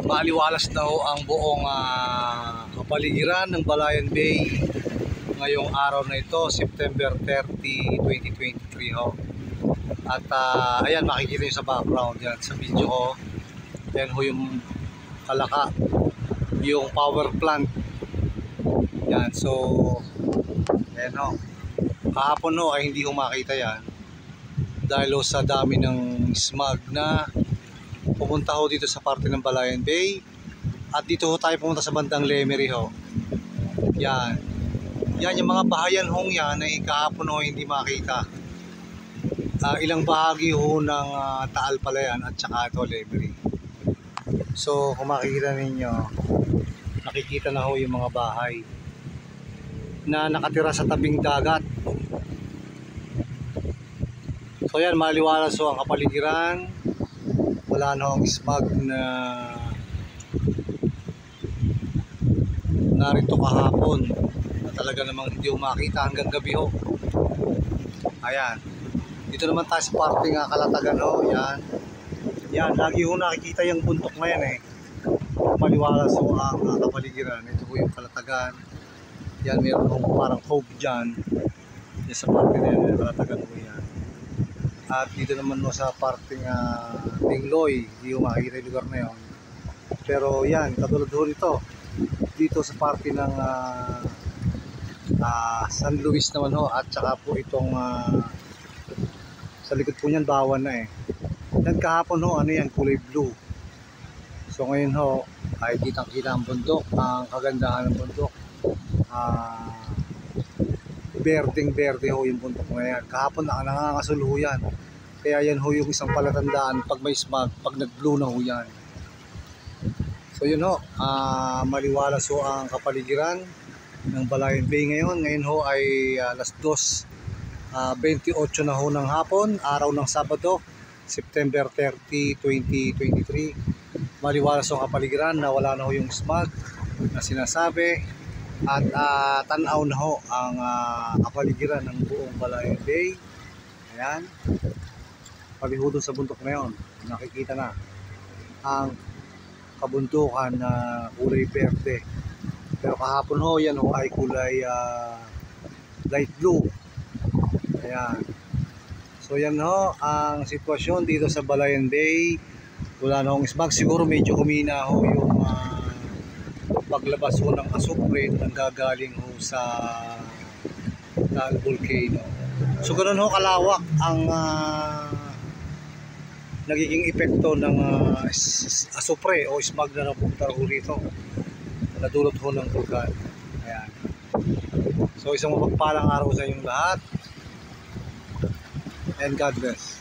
Maaliwalas na ho ang buong kapaligiran ng Balayan Bay ngayong araw na ito, September 30, 2023 ho. At ayan, makikita nyo sa background yan sa video ko. Yan ho yung Kalaka, yung power plant yan. So yan ho, kahapon ho ay hindi ho makita yan dahil ho sa dami ng smog na pumunta ho dito sa parte ng Balayan Bay. At dito ho tayo pumunta sa bandang Lemery ho. Yan. Yan yung mga bahayan hong yan ay kahapon ho hindi makita. Ilang bahagi ho ng Taal pala yan at saka ito Lemery. So kung makikita ninyo, nakikita na ho yung mga bahay na nakatira sa tabing dagat. So yan, maliwalas ho ang kapaligiran. Wala na ang smog na narito kahapon na talaga namang hindi ho makita hanggang gabi ho. Ayan, dito naman tayo sa parte nga Kalatagan ho. Yan, yan, lagi ho nakikita yung buntok na yan eh. Maliwalas ho ang kapaligiran. Ito ho yung Kalatagan. Yan, meron ho parang cove dyan. Yan sa parte na yan, Kalatagan ho yan. At dito naman mo sa parting Tingloy, hindi ko makikita yung lugar na yun. Pero yan, katulad ho nito, dito sa parte ng San Luis naman ho, at saka po itong sa likod po niyan, Bawan na eh. Yan kahapon ho, ano yan, kulay blue. So ngayon ho, ay kitang-kita ang bundok, ang kagandahan ng bundok. Berdeng-berde ho yung bundok na yan. Kahapon nangangasuluho yan. Kaya yan ho yung isang palatandaan pag may smog, pag nag-blue na ho yan. So yun ho, maliwalas ho ang kapaligiran ng Balayan Bay ngayon. Ngayon ho ay alas 2:28 na ho ng hapon, araw ng Sabado, September 30, 2023. Maliwalas ho ang kapaligiran na wala na ho yung smog na sinasabi. At tanaw na ho ang kapaligiran ng buong Balayan Bay. Ayan, palihudo sa bundok na yun, nakikita na ang kabundukan na kulay berde. Pero kahapon ho, yan ho ay kulay light blue. Ayan. So yan ho ang sitwasyon dito sa Balayan Bay. Wala na hong smog. Siguro medyo humina ho yung paglabas ho ng asupre na gagaling ho sa Taal Volcano. So ganoon ho kalawak ang nagiging epekto ng asupre o smog na napunta ho rito, nadulot ho ng bulkan. Ayan. So isang mapagpalang araw sa inyong lahat, and God bless.